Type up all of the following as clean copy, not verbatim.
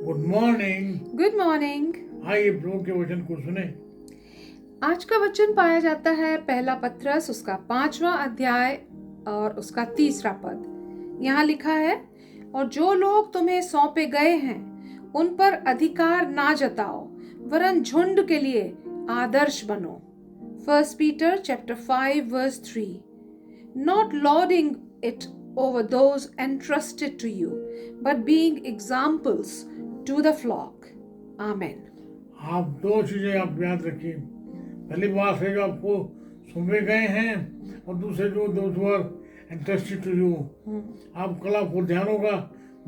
Good morning. Good morning. आइए प्रभु के वचन को सुने। आज का वचन पाया जाता है पहला पत्रस उसका 5वां अध्याय और उसका 3रा पद। यहाँ लिखा है, और जो लोग तुम्हें सौंपे गए हैं उन पर अधिकार ना जताओ, वरन झुंड के लिए आदर्श बनो। 1 Peter chapter 5 verse 3. Not lording it over those entrusted to you, but being examples to the flock. Amen. आप दो चीजें आप याद रखिए। पहली बात है जो आपको सौंपे गए हैं, और दूसरे जो दोस्त इंटरेस्टेड टू यू। आप कल आपको ध्यान होगा,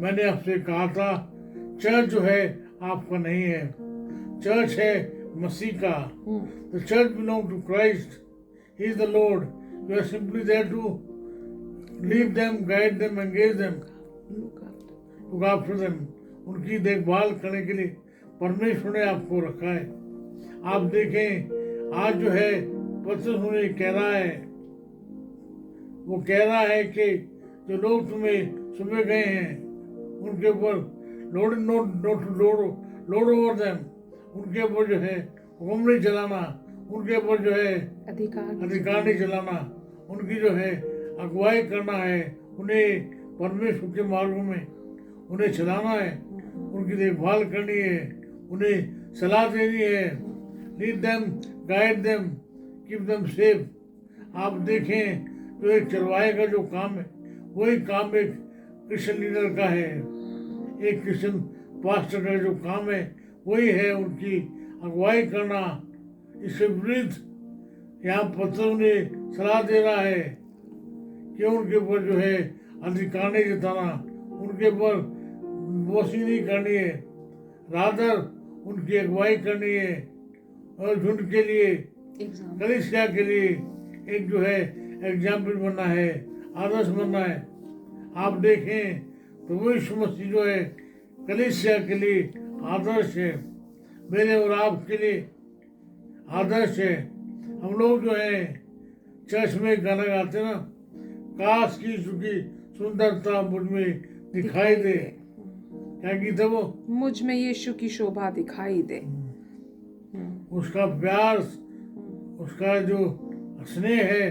मैंने आपसे कहा था चर्च जो है आपका नहीं है, चर्च है मसीह का। The church belong to Christ, he is the lord. You are simply there to lead them, guide them, engage them, look after them. उनकी देखभाल करने के लिए परमेश्वर ने आपको रखा है। आप देखें आज जो है पत्रस उन्हें कह रहा है, वो कह रहा है कि जो लोग तुम्हें सुबह गए हैं उनके ऊपर लोड ओवर देम, उनके ऊपर जो है हुक्म नहीं चलाना, उनके ऊपर जो है अधिकार नहीं चलाना, उनकी जो है अगुवाई करना है, उन्हें परमेश्वर के मार्गों में उन्हें चलाना है, उनकी देखभाल करनी है, उन्हें सलाह देनी है। Lead them, guide them, keep them safe. आप देखें तो एक चरवाहे का जो काम है वही काम एक क्रिश्चियन लीडर का है, एक क्रिश्चियन पास्टर का जो काम है वही है उनकी अगुवाई करना। इसके विपरीत यहाँ पत्थर ने सलाह दे रहा है कि उनके ऊपर जो है अधिकार नहीं जताना, उनके ऊपर बोसी नहीं करनी है, रादर उनकी अगुवाई करनी है, और झुंड के लिए कलीसिया के लिए एक जो है एग्जाम्पल बनना है, आदर्श बनना है। आप देखें प्रभु यीशु मसीह जो है कलीसिया के लिए आदर्श है, मेरे और आपके लिए आदर्श है। हम लोग जो है चर्च में गाना गाते ना, काश की चुकी सुंदरता मुझ में दिखाई दे। क्या गीत है वो? मुझ में यीशु की शोभा दिखाई दे। उसका प्यार, उसका जो स्नेह है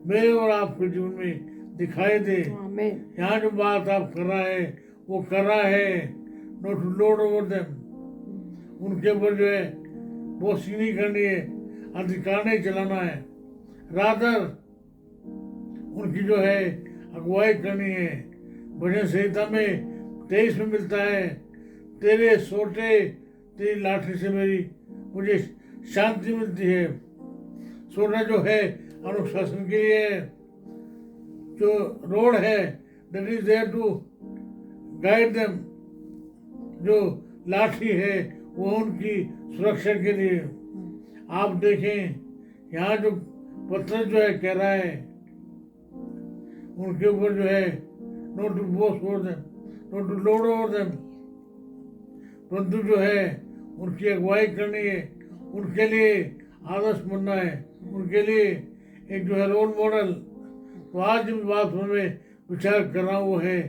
मेरे और आपके जीवन में दिखाई दे। यहाँ जो बात आप कर रहा है वो कर रहा है नॉट लोड ओवर देम, उनके ऊपर जो है बोसी नहीं करनी है, अधिकार नहीं चलाना है, रादर उनकी जो है अगुवाई करनी है। भजन संहिता में 23 में मिलता है, तेरे सोटे तेरी लाठी से मुझे शांति मिलती है। सोटा जो है अनुशासन के लिए, जो रोड है that is there to guide them, जो लाठी है वो उनकी सुरक्षा के लिए। आप देखें यहाँ जो पत्थर जो है कह रहा है उनके ऊपर जो है not to boast over them, not to lord over them, परंतु जो है उनकी अगुवाई करनी है, उनके लिए आदर्श बनना है, उनके लिए एक जो है रोल मॉडल। तो आज जिस बात में विचार कर रहा हूँ वो है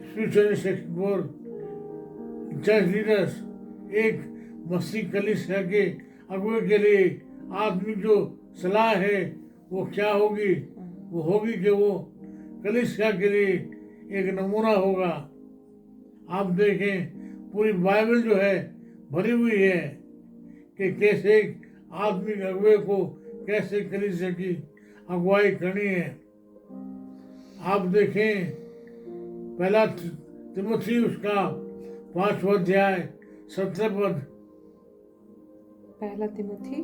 स्पिरिचुअल चर्च लीडर्स, एक मसीह कलीसिया के अगुवे के लिए आत्मिक जो सलाह है वो क्या होगी? वो होगी कि वो कलीसिया के लिए एक नमूना होगा। आप देखें पूरी बाइबल जो है भरी हुई है कि कैसे आत्मिक अगुवे को कैसे कलीसिया की अगुवाई करनी है। आप देखें पहला तिमोथी उसका 5वां अध्याय 17 पद, पहला तिमोथी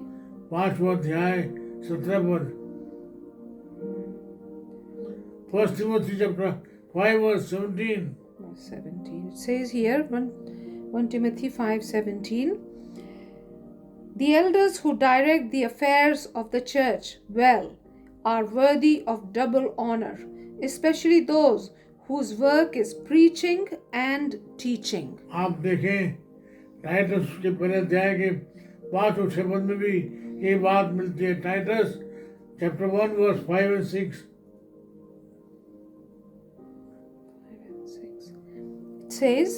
5वां अध्याय 17 पद, 1 Timothy chapter 5 verse 17. It says here 1 Timothy 5:17, the elders who direct the affairs of the church well are worthy of double honor, especially those whose work is preaching and teaching. आप देखें टाइटस के पहले अध्याय के 5 और 6 पद में भी ये बात मिलती है। Titus chapter 1 verse 5 and 6. It says,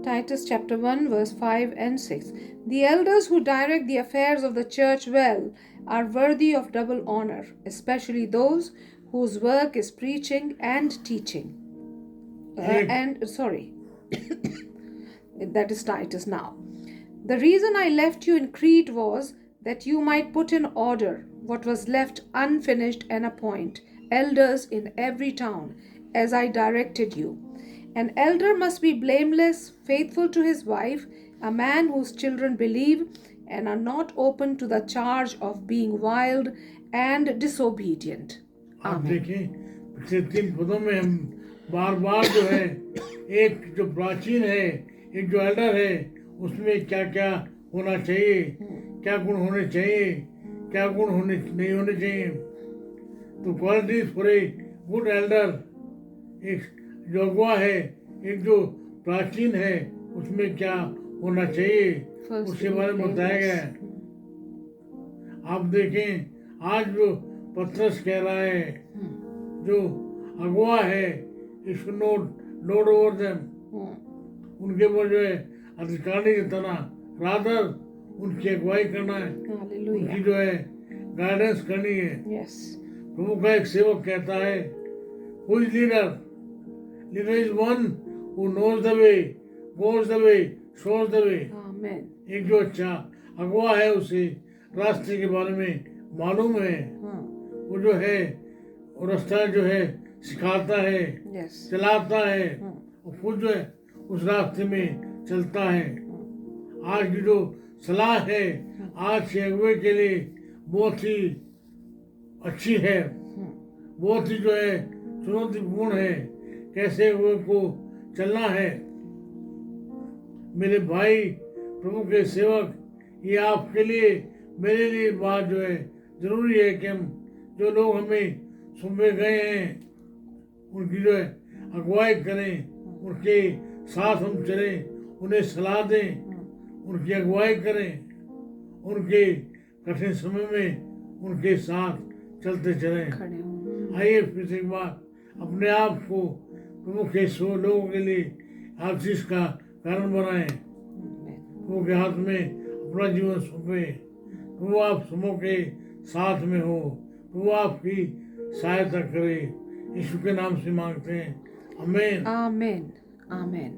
Titus chapter 1 verse 5 and 6. The elders who direct the affairs of the church well are worthy of double honor, especially those whose work is preaching and teaching. That is Titus now. The reason I left you in Crete was that you might put in order what was left unfinished and appoint elders in every town, as I directed you. An elder must be blameless, faithful to his wife, a man whose children believe and are not open to the charge of being wild and disobedient. आप देखें पिछले 3 पदों में हम बार बार जो है एक जो प्राचीन है, एक जो एल्डर है, उसमें क्या क्या होना चाहिए, क्या गुण होने चाहिए, क्या गुण होने नहीं होने चाहिए। तो qualities for a good Elder, एक जो अगुआ है, एक जो प्राचीन है, उसमें क्या होना चाहिए, उसके बारे में बताया गया है। आप देखें आज जो पतरस कह रहा है, जो अगुआ है, इसको नोट ओवर देम, उनके ऊपर जो है अधिकारी जितना रादर उनकी अगुवाई करना है, उनकी जो है गाइडेंस करनी है। प्रभु का एक सेवक कहता है, who is leader? Leader is one who knows the way, goes the way, shows the way. एक जो अच्छा अगुआ है, उसे रास्ते के बारे में मालूम है, वो जो है वो रास्ता जो है सिखाता है, चलाता है, और खुद जो है उस रास्ते में चलता है। आज की जो सलाह है आज के अगुए के लिए बहुत ही अच्छी है, बहुत ही जो है चुनौतीपूर्ण है, कैसे अगुए को चलना है। मेरे भाई प्रभु के सेवक, ये आपके लिए मेरे लिए बात जो है जरूरी है कि हम जो लोग हमें सौंपे गए हैं उनकी जो है अगुवाई करें, उनके साथ हम चलें, उन्हें सलाह दें, उनकी अगुवाई करें, उनके कठिन समय में उनके साथ चलते चलें। आइए फिर से एक बार अपने आप को प्रभु के 100 लोगों के लिए आशीष का कारण बनाएं, प्रभु के हाथ में अपना जीवन सौंपे। प्रभु आप समूह के साथ में हो, प्रभु आपकी सहायता करे। यीशु के नाम से मांगते हैं, आमीन, आमीन, आमीन।